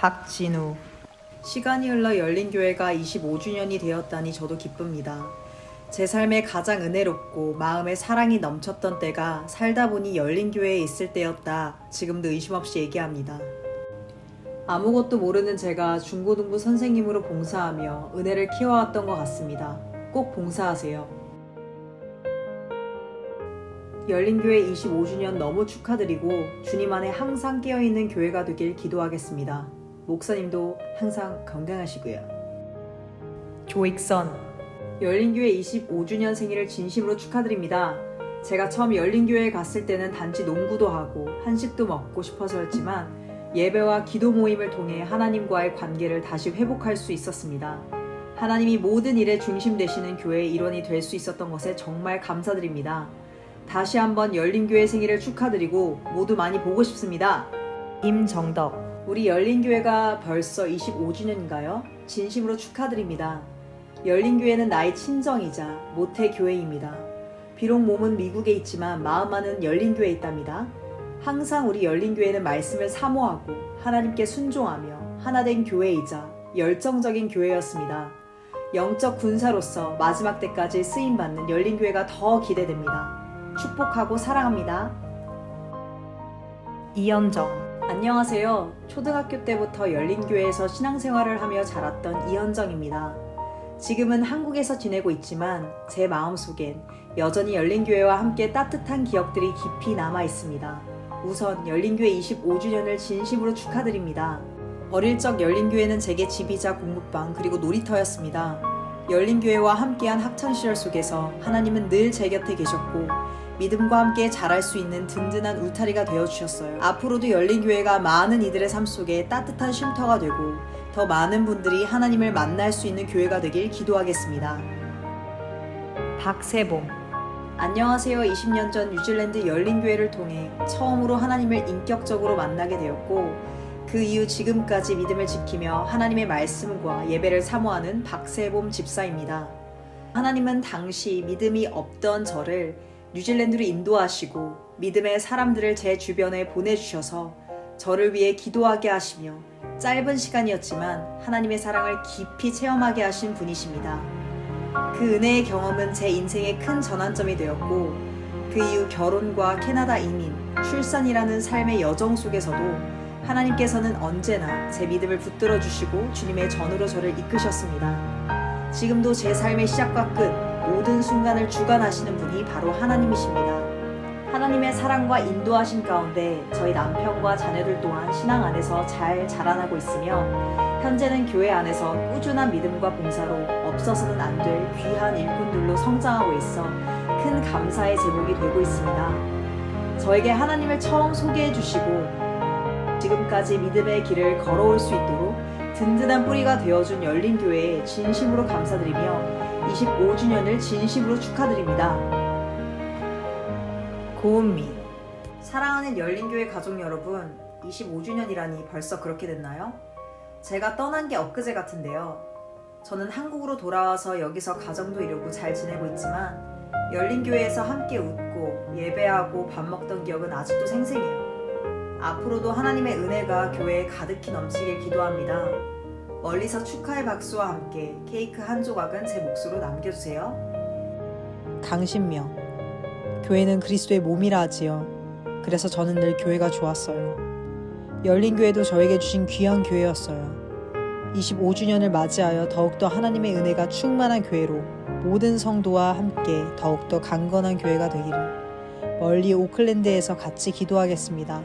박진우. 시간이 흘러 열린교회가 25주년이 되었다니 저도 기쁩니다. 제 삶에 가장 은혜롭고 마음에 사랑이 넘쳤던 때가 살다 보니 열린교회에 있을 때였다. 지금도 의심 없이 얘기합니다. 아무것도 모르는 제가 중고등부 선생님으로 봉사하며 은혜를 키워왔던 것 같습니다. 꼭 봉사하세요. 열린교회 25주년 너무 축하드리고 주님 안에 항상 깨어있는 교회가 되길 기도하겠습니다. 목사님도 항상 건강하시고요. 조익선. 열린교회 25주년 생일을 진심으로 축하드립니다. 제가 처음 열린교회에 갔을 때는 단지 농구도 하고 한식도 먹고 싶어서였지만 예배와 기도 모임을 통해 하나님과의 관계를 다시 회복할 수 있었습니다. 하나님이 모든 일의 중심 되시는 교회의 일원이 될 수 있었던 것에 정말 감사드립니다. 다시 한번 열린교회 생일을 축하드리고 모두 많이 보고 싶습니다. 임정덕. 우리 열린교회가 벌써 25주년인가요? 진심으로 축하드립니다. 열린교회는 나의 친정이자 모태교회입니다. 비록 몸은 미국에 있지만 마음만은 열린교회에 있답니다. 항상 우리 열린교회는 말씀을 사모하고 하나님께 순종하며 하나된 교회이자 열정적인 교회였습니다. 영적 군사로서 마지막 때까지 쓰임받는 열린교회가 더 기대됩니다. 축복하고 사랑합니다. 이현정. 안녕하세요. 초등학교 때부터 열린교회에서 신앙생활을 하며 자랐던 이현정입니다. 지금은 한국에서 지내고 있지만 제 마음속엔 여전히 열린교회와 함께 따뜻한 기억들이 깊이 남아 있습니다. 우선 열린교회 25주년을 진심으로 축하드립니다. 어릴 적 열린교회는 제게 집이자 공부방 그리고 놀이터였습니다. 열린교회와 함께한 학창시절 속에서 하나님은 늘 제 곁에 계셨고 믿음과 함께 자랄 수 있는 든든한 울타리가 되어주셨어요. 앞으로도 열린교회가 많은 이들의 삶 속에 따뜻한 쉼터가 되고 더 많은 분들이 하나님을 만날 수 있는 교회가 되길 기도하겠습니다. 박세봉. 안녕하세요. 20년 전 뉴질랜드 열린교회를 통해 처음으로 하나님을 인격적으로 만나게 되었고 그 이후 지금까지 믿음을 지키며 하나님의 말씀과 예배를 사모하는 박세봄 집사입니다. 하나님은 당시 믿음이 없던 저를 뉴질랜드로 인도하시고 믿음의 사람들을 제 주변에 보내주셔서 저를 위해 기도하게 하시며 짧은 시간이었지만 하나님의 사랑을 깊이 체험하게 하신 분이십니다. 그 은혜의 경험은 제 인생의 큰 전환점이 되었고 그 이후 결혼과 캐나다 이민, 출산이라는 삶의 여정 속에서도 하나님께서는 언제나 제 믿음을 붙들어 주시고 주님의 전으로 저를 이끄셨습니다. 지금도 제 삶의 시작과 끝, 모든 순간을 주관하시는 분이 바로 하나님이십니다. 하나님의 사랑과 인도하심 가운데 저희 남편과 자녀들 또한 신앙 안에서 잘 자라나고 있으며 현재는 교회 안에서 꾸준한 믿음과 봉사로 없어서는 안 될 귀한 일꾼들로 성장하고 있어 큰 감사의 제목이 되고 있습니다. 저에게 하나님을 처음 소개해 주시고 지금까지 믿음의 길을 걸어올 수 있도록 든든한 뿌리가 되어준 열린교회에 진심으로 감사드리며 25주년을 진심으로 축하드립니다. 고은미. 사랑하는 열린교회 가족 여러분, 25주년이라니 벌써 그렇게 됐나요? 제가 떠난 게 엊그제 같은데요. 저는 한국으로 돌아와서 여기서 가정도 이루고 잘 지내고 있지만 열린교회에서 함께 웃고 예배하고 밥 먹던 기억은 아직도 생생해요. 앞으로도 하나님의 은혜가 교회에 가득히 넘치길 기도합니다. 멀리서 축하의 박수와 함께 케이크 한 조각은 제 몫으로 남겨주세요. 강신명. 교회는 그리스도의 몸이라 하지요. 그래서 저는 늘 교회가 좋았어요. 열린교회도 저에게 주신 귀한 교회였어요. 25주년을 맞이하여 더욱더 하나님의 은혜가 충만한 교회로 모든 성도와 함께 더욱더 강건한 교회가 되기를 멀리 오클랜드에서 같이 기도하겠습니다.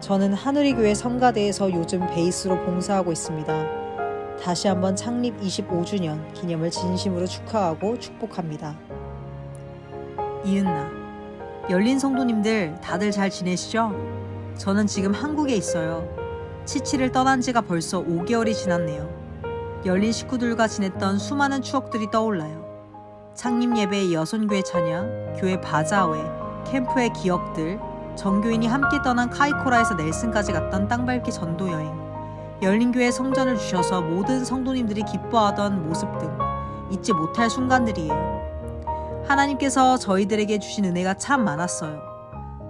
저는 하누리교회 성가대에서 요즘 베이스로 봉사하고 있습니다. 다시 한번 창립 25주년 기념을 진심으로 축하하고 축복합니다. 이은나. 열린 성도님들 다들 잘 지내시죠? 저는 지금 한국에 있어요. 치치를 떠난 지가 벌써 5개월이 지났네요. 열린 식구들과 지냈던 수많은 추억들이 떠올라요. 창립 예배의 여선교회 찬양, 교회 바자회, 캠프의 기억들, 정교인이 함께 떠난 카이코라에서 넬슨까지 갔던 땅밟기 전도여행, 열린교회 성전을 주셔서 모든 성도님들이 기뻐하던 모습 등 잊지 못할 순간들이에요. 하나님께서 저희들에게 주신 은혜가 참 많았어요.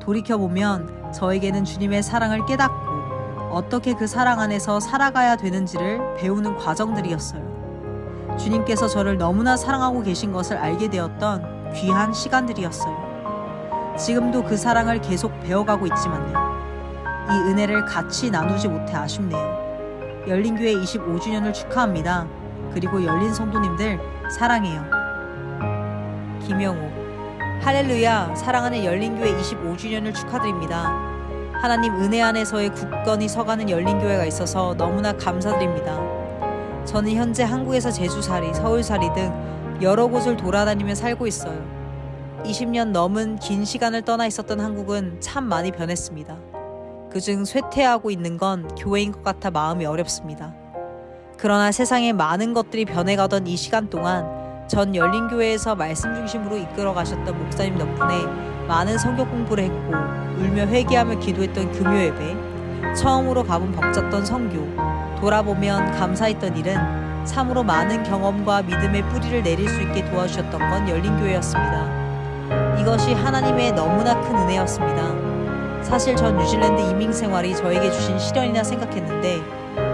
돌이켜보면 저에게는 주님의 사랑을 깨닫고 어떻게 그 사랑 안에서 살아가야 되는지를 배우는 과정들이었어요. 주님께서 저를 너무나 사랑하고 계신 것을 알게 되었던 귀한 시간들이었어요. 지금도 그 사랑을 계속 배워가고 있지만요. 이 은혜를 같이 나누지 못해 아쉽네요. 열린교회 25주년을 축하합니다. 그리고 열린 성도님들 사랑해요. 김영호. 할렐루야. 사랑하는 열린교회 25주년을 축하드립니다. 하나님 은혜 안에서의 굳건히 서가는 열린교회가 있어서 너무나 감사드립니다. 저는 현재 한국에서 제주살이, 서울살이 등 여러 곳을 돌아다니며 살고 있어요. 20년 넘은 긴 시간을 떠나 있었던 한국은 참 많이 변했습니다. 그중 쇠퇴하고 있는 건 교회인 것 같아 마음이 어렵습니다. 그러나 세상에 많은 것들이 변해가던 이 시간 동안 전 열린교회에서 말씀 중심으로 이끌어 가셨던 목사님 덕분에 많은 성경 공부를 했고 울며 회개하며 기도했던 금요예배, 처음으로 가본 벅찼던 선교, 돌아보면 감사했던 일은 참으로 많은 경험과 믿음의 뿌리를 내릴 수 있게 도와주셨던 건 열린교회였습니다. 이것이 하나님의 너무나 큰 은혜였습니다. 사실 전 뉴질랜드 이민 생활이 저에게 주신 시련이라 생각했는데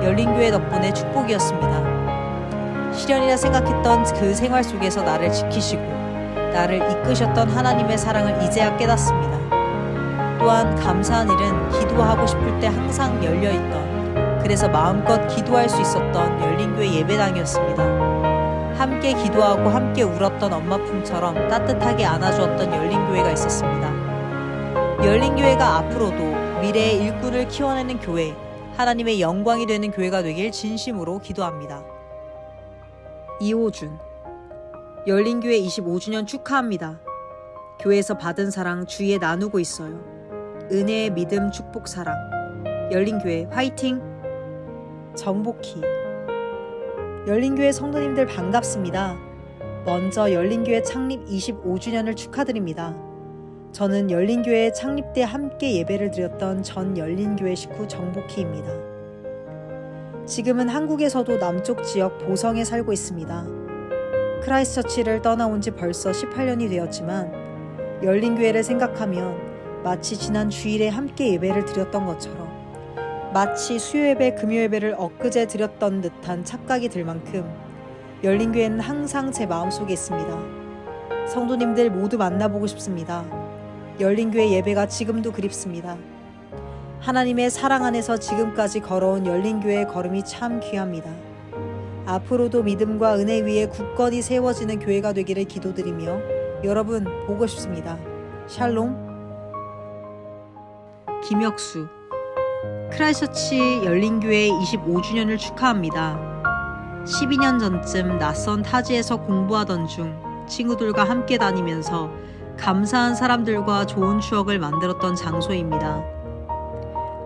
열린교회 덕분에 축복이었습니다. 시련이라 생각했던 그 생활 속에서 나를 지키시고 나를 이끄셨던 하나님의 사랑을 이제야 깨닫습니다. 또한 감사한 일은 기도하고 싶을 때 항상 열려있던, 그래서 마음껏 기도할 수 있었던 열린교회 예배당이었습니다. 함께 기도하고 함께 울었던 엄마 품처럼 따뜻하게 안아주었던 열린교회가 있었습니다. 열린교회가 앞으로도 미래의 일꾼을 키워내는 교회, 하나님의 영광이 되는 교회가 되길 진심으로 기도합니다. 이호준. 열린교회 25주년 축하합니다. 교회에서 받은 사랑 주위에 나누고 있어요. 은혜의 믿음, 축복, 사랑. 열린교회 화이팅! 정복희. 열린교회 성도님들 반갑습니다. 먼저 열린교회 창립 25주년을 축하드립니다. 저는 열린교회 창립 때 함께 예배를 드렸던 전 열린교회 식구 정복희입니다. 지금은 한국에서도 남쪽 지역 보성에 살고 있습니다. 크라이스처치를 떠나온 지 벌써 18년이 되었지만 열린교회를 생각하면 마치 지난 주일에 함께 예배를 드렸던 것처럼, 마치 수요예배, 금요예배를 엊그제 드렸던 듯한 착각이 들 만큼 열린교회는 항상 제 마음속에 있습니다. 성도님들 모두 만나보고 싶습니다. 열린교회 예배가 지금도 그립습니다. 하나님의 사랑 안에서 지금까지 걸어온 열린교회의 걸음이 참 귀합니다. 앞으로도 믿음과 은혜 위에 굳건히 세워지는 교회가 되기를 기도드리며 여러분 보고 싶습니다. 샬롬. 김혁수. 크라이스처치 열린교회 25주년을 축하합니다. 12년 전쯤 낯선 타지에서 공부하던 중 친구들과 함께 다니면서 감사한 사람들과 좋은 추억을 만들었던 장소입니다.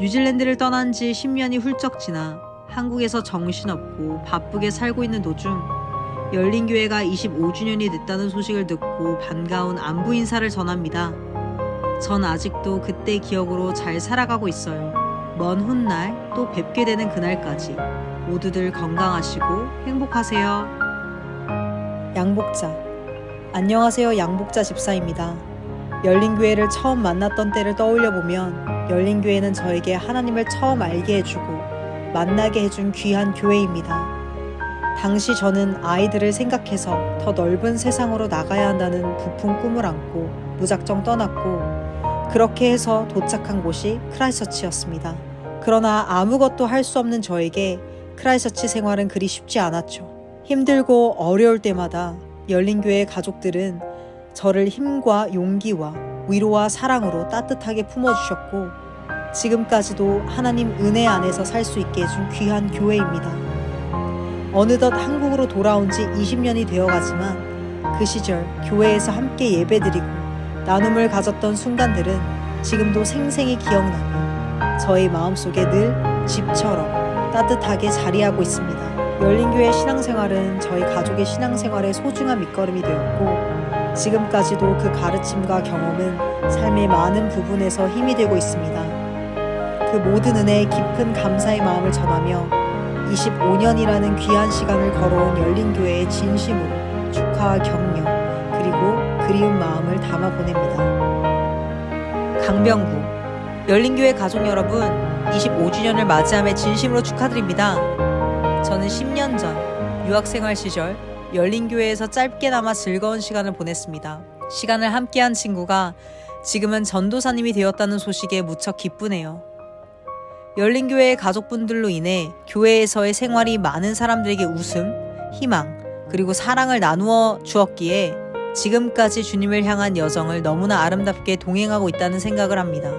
뉴질랜드를 떠난 지 10년이 훌쩍 지나 한국에서 정신없고 바쁘게 살고 있는 도중 열린교회가 25주년이 됐다는 소식을 듣고 반가운 안부 인사를 전합니다. 전 아직도 그때 기억으로 잘 살아가고 있어요. 먼 훗날 또 뵙게 되는 그날까지 모두들 건강하시고 행복하세요. 양복자. 안녕하세요. 양복자 집사입니다. 열린교회를 처음 만났던 때를 떠올려보면 열린교회는 저에게 하나님을 처음 알게 해주고 만나게 해준 귀한 교회입니다. 당시 저는 아이들을 생각해서 더 넓은 세상으로 나가야 한다는 부푼 꿈을 안고 무작정 떠났고, 그렇게 해서 도착한 곳이 크라이스처치였습니다. 그러나 아무것도 할 수 없는 저에게 크라이스처치 생활은 그리 쉽지 않았죠. 힘들고 어려울 때마다 열린교회 가족들은 저를 힘과 용기와 위로와 사랑으로 따뜻하게 품어주셨고, 지금까지도 하나님 은혜 안에서 살 수 있게 해준 귀한 교회입니다. 어느덧 한국으로 돌아온 지 20년이 되어가지만 그 시절 교회에서 함께 예배드리고 나눔을 가졌던 순간들은 지금도 생생히 기억나며 저의 마음속에 늘 집처럼 따뜻하게 자리하고 있습니다. 열린교회 신앙생활은 저희 가족의 신앙생활의 소중한 밑거름이 되었고, 지금까지도 그 가르침과 경험은 삶의 많은 부분에서 힘이 되고 있습니다. 그 모든 은혜에 깊은 감사의 마음을 전하며 25년이라는 귀한 시간을 걸어온 열린교회의 진심으로 축하와 격려 그리고 그리운 마음을 담아 보냅니다. 강병구. 열린교회 가족 여러분, 25주년을 맞이함에 진심으로 축하드립니다. 저는 10년 전 유학생활 시절 열린교회에서 짧게나마 즐거운 시간을 보냈습니다. 시간을 함께한 친구가 지금은 전도사님이 되었다는 소식에 무척 기쁘네요. 열린교회의 가족분들로 인해 교회에서의 생활이 많은 사람들에게 웃음, 희망, 그리고 사랑을 나누어 주었기에 지금까지 주님을 향한 여정을 너무나 아름답게 동행하고 있다는 생각을 합니다.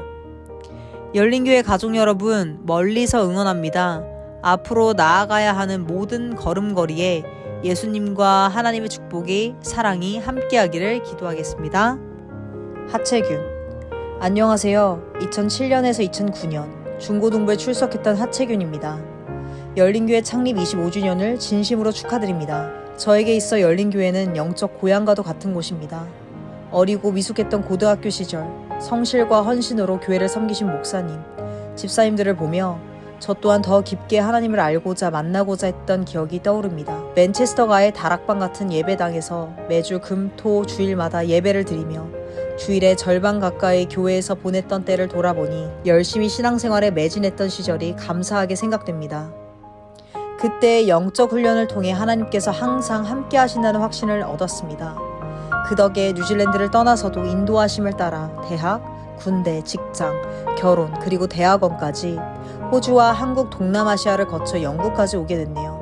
열린교회 가족 여러분, 멀리서 응원합니다. 앞으로 나아가야 하는 모든 걸음걸이에 예수님과 하나님의 축복이, 사랑이 함께하기를 기도하겠습니다. 하채균. 안녕하세요. 2007년에서 2009년 중고등부에 출석했던 하채균입니다. 열린교회 창립 25주년을 진심으로 축하드립니다. 저에게 있어 열린교회는 영적 고향과도 같은 곳입니다. 어리고 미숙했던 고등학교 시절 성실과 헌신으로 교회를 섬기신 목사님, 집사님들을 보며 저 또한 더 깊게 하나님을 알고자 만나고자 했던 기억이 떠오릅니다. 맨체스터가의 다락방 같은 예배당에서 매주 금, 토, 주일마다 예배를 드리며 주일의 절반 가까이 교회에서 보냈던 때를 돌아보니 열심히 신앙생활에 매진했던 시절이 감사하게 생각됩니다. 그때의 영적 훈련을 통해 하나님께서 항상 함께 하신다는 확신을 얻었습니다. 그 덕에 뉴질랜드를 떠나서도 인도하심을 따라 대학, 군대, 직장, 결혼, 그리고 대학원까지 호주와 한국, 동남아시아를 거쳐 영국까지 오게 됐네요.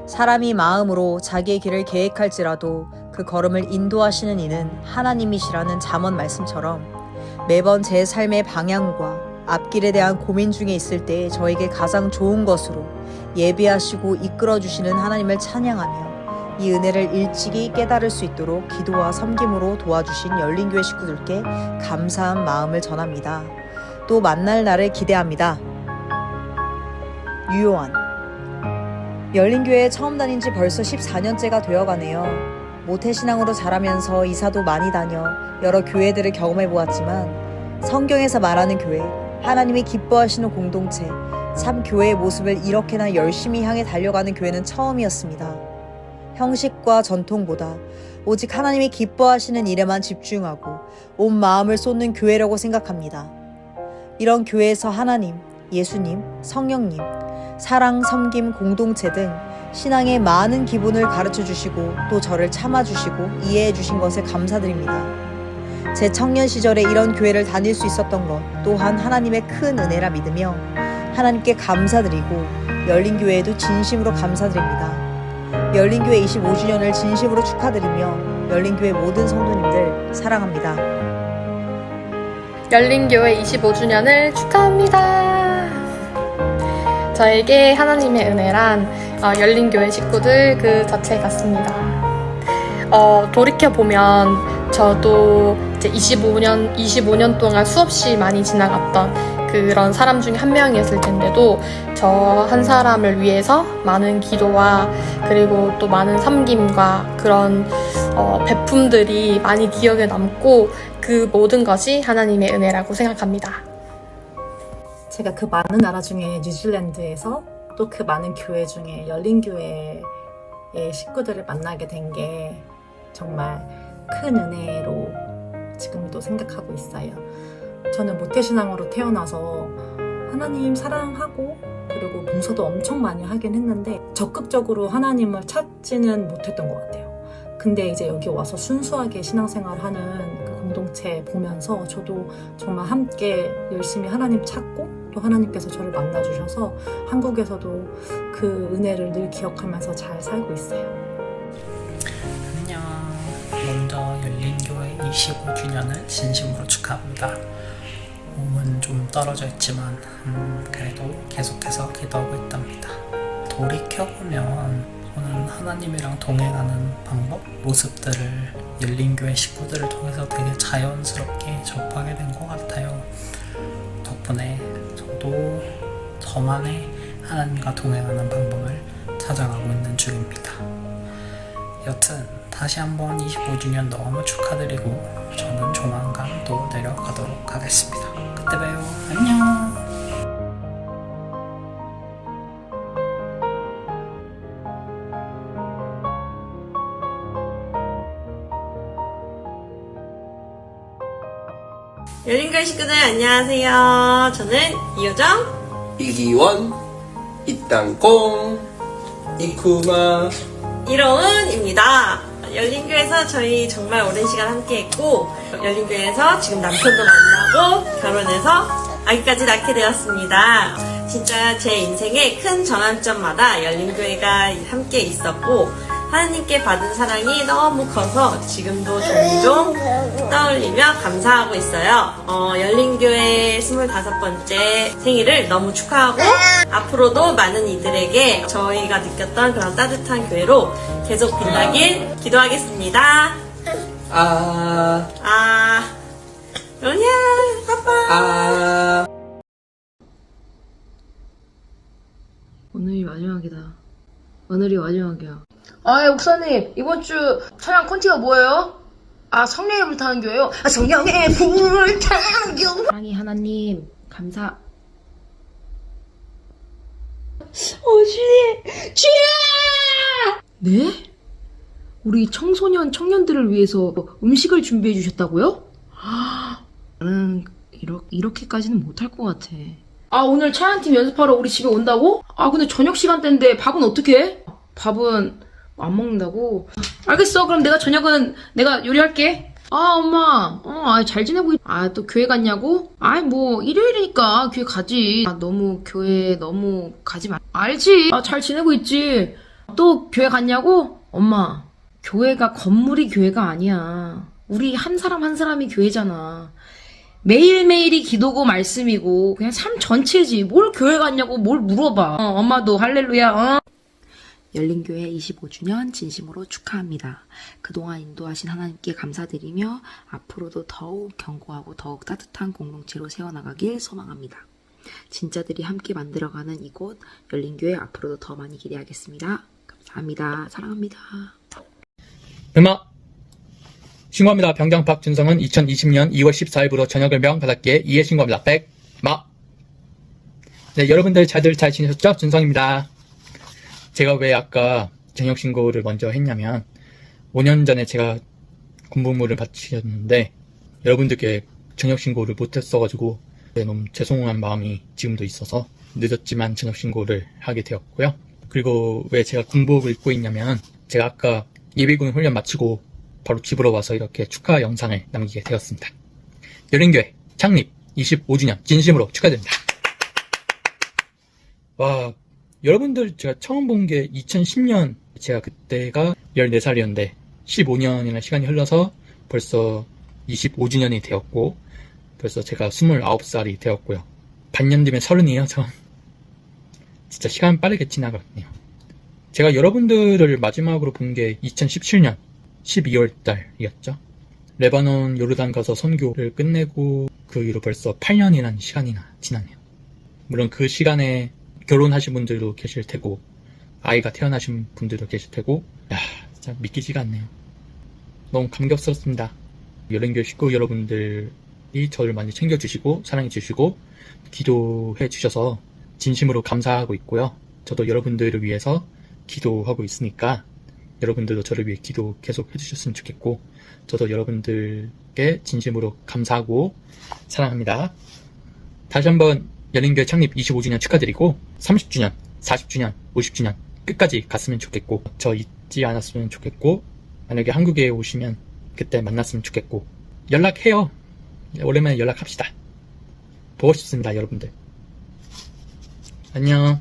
사람이 마음으로 자기의 길을 계획할지라도 그 걸음을 인도하시는 이는 하나님이시라는 잠언 말씀처럼 매번 제 삶의 방향과 앞길에 대한 고민 중에 있을 때 저에게 가장 좋은 것으로 예비하시고 이끌어주시는 하나님을 찬양하며 이 은혜를 일찍이 깨달을 수 있도록 기도와 섬김으로 도와주신 열린교회 식구들께 감사한 마음을 전합니다. 또 만날 날을 기대합니다. 유요한. 열린교회에 처음 다닌 지 벌써 14년째가 되어가네요. 모태신앙으로 자라면서 이사도 많이 다녀 여러 교회들을 경험해 보았지만 성경에서 말하는 교회, 하나님이 기뻐하시는 공동체, 참 교회의 모습을 이렇게나 열심히 향해 달려가는 교회는 처음이었습니다. 형식과 전통보다 오직 하나님이 기뻐하시는 일에만 집중하고 온 마음을 쏟는 교회라고 생각합니다. 이런 교회에서 하나님, 예수님, 성령님, 사랑, 섬김, 공동체 등 신앙의 많은 기본을 가르쳐 주시고 또 저를 참아주시고 이해해 주신 것에 감사드립니다. 제 청년 시절에 이런 교회를 다닐 수 있었던 것 또한 하나님의 큰 은혜라 믿으며 하나님께 감사드리고 열린교회에도 진심으로 감사드립니다. 열린교회 25주년을 진심으로 축하드리며 열린교회 모든 성도님들 사랑합니다. 열린교회 25주년을 축하합니다. 저에게 하나님의 은혜란 열린교회 식구들 그 자체 같습니다. 돌이켜보면 저도 이제 25년 동안 수없이 많이 지나갔던 그런 사람 중에 한 명이었을 텐데도 저 한 사람을 위해서 많은 기도와 그리고 또 많은 섬김과 그런 베품들이 많이 기억에 남고 그 모든 것이 하나님의 은혜라고 생각합니다. 제가 그 많은 나라 중에 뉴질랜드에서 또 그 많은 교회 중에 열린교회의 식구들을 만나게 된 게 정말 큰 은혜로 지금도 생각하고 있어요. 저는 모태신앙으로 태어나서 하나님 사랑하고 그리고 봉사도 엄청 많이 하긴 했는데 적극적으로 하나님을 찾지는 못했던 것 같아요. 근데 이제 여기 와서 순수하게 신앙생활하는 그 공동체 보면서 저도 정말 함께 열심히 하나님 찾고 또 하나님께서 저를 만나주셔서 한국에서도 그 은혜를 늘 기억하면서 잘 살고 있어요. 안녕. 먼저 열린교회 25주년을 진심으로 축하합니다. 몸은 좀 떨어져 있지만 그래도 계속해서 기도하고 있답니다. 돌이켜보면 저는 하나님이랑 동행하는 방법, 모습들을 열린교회 식구들을 통해서 되게 자연스럽게 접하게 된 것 같아요. 덕분에 저도 저만의 하나님과 동행하는 방법을 찾아가고 있는 중입니다. 여튼 다시 한번 25주년 너무 축하드리고 저는 조만간 또 내려가도록 하겠습니다. 그때 봬요. 안녕. 열린교회 식구들 안녕하세요. 저는 이효정 이기원, 이땅콩, 이쿠마. 이로운입니다. 열린교회에서 저희 정말 오랜 시간 함께했고 열린교회에서 지금 남편도 만나고 결혼해서 아기까지 낳게 되었습니다. 진짜 제 인생의 큰 전환점마다 열린교회가 함께 있었고 하나님께 받은 사랑이 너무 커서 지금도 종종 떠올리며 감사하고 있어요. 열린교회 25번째 생일을 너무 축하하고 앞으로도 많은 이들에게 저희가 느꼈던 그런 따뜻한 교회로 계속 빛나길 기도하겠습니다. 로니야, 빠빠. 오늘이 마지막이다. 오늘이 마지막이야. 목사님, 이번 주 찬양 콘티가 뭐예요? 성령의 불타는 교회요? 성령의 불타는 교회! 사랑이 하나님, 감사. 주님! 네? 우리 청소년, 청년들을 위해서 음식을 준비해 주셨다고요? 나는 이렇게까지는 못할 것 같아. 오늘 찬양팀 연습하러 우리 집에 온다고? 근데 저녁 시간대인데 밥은 어떻게 해? 밥은 안 먹는다고? 알겠어. 그럼 내가 저녁은 내가 요리할게. 엄마, 잘 지내고 또 교회 갔냐고? 뭐, 일요일이니까 교회 가지. 너무 교회 너무 가지 마. 알지? 잘 지내고 있지. 또 교회 갔냐고? 엄마, 교회가 건물이 교회가 아니야. 우리 한 사람 한 사람이 교회잖아. 매일매일이 기도고 말씀이고, 그냥 삶 전체지. 뭘 교회 갔냐고 뭘 물어봐. 엄마도 할렐루야, 열린교회 25주년 진심으로 축하합니다. 그동안 인도하신 하나님께 감사드리며 앞으로도 더욱 견고하고 더욱 따뜻한 공동체로 세워나가길 소망합니다. 진짜들이 함께 만들어가는 이곳 열린교회 앞으로도 더 많이 기대하겠습니다. 감사합니다. 사랑합니다. 음악 신고합니다. 병장 박준성은 2020년 2월 14일부로 전역을 명받았기에 이에 신고합니다. 네, 여러분들 잘 지내셨죠? 준성입니다. 제가 왜 아까 전역 신고를 먼저 했냐면 5년 전에 제가 군복무를 바치셨는데 여러분들께 전역 신고를 못했어가지고 너무 죄송한 마음이 지금도 있어서 늦었지만 전역 신고를 하게 되었고요. 그리고 왜 제가 군복을 입고 있냐면 제가 아까 예비군 훈련 마치고 바로 집으로 와서 이렇게 축하 영상을 남기게 되었습니다. 열린교회 창립 25주년 진심으로 축하드립니다. 와, 여러분들 제가 처음 본 게 2010년, 제가 그때가 14살이었는데 15년이나 시간이 흘러서 벌써 25주년이 되었고 벌써 제가 29살이 되었고요. 반년 뒤면 30이에요. 저 진짜 시간 빠르게 지나갔네요. 제가 여러분들을 마지막으로 본 게 2017년 12월 달이었죠. 레바논 요르단 가서 선교를 끝내고 그 이후로 벌써 8년이라는 시간이나 지났네요. 물론 그 시간에 결혼하신 분들도 계실 테고 아이가 태어나신 분들도 계실 테고 진짜 믿기지가 않네요. 너무 감격스럽습니다. 열린교회 식구 여러분들이 저를 많이 챙겨주시고 사랑해 주시고 기도해 주셔서 진심으로 감사하고 있고요. 저도 여러분들을 위해서 기도하고 있으니까 여러분들도 저를 위해 기도 계속 해주셨으면 좋겠고 저도 여러분들께 진심으로 감사하고 사랑합니다. 다시 한번 열린교회 창립 25주년 축하드리고 30주년, 40주년, 50주년 끝까지 갔으면 좋겠고 저 잊지 않았으면 좋겠고 만약에 한국에 오시면 그때 만났으면 좋겠고 연락해요. 오랜만에 연락합시다. 보고 싶습니다, 여러분들. 안녕.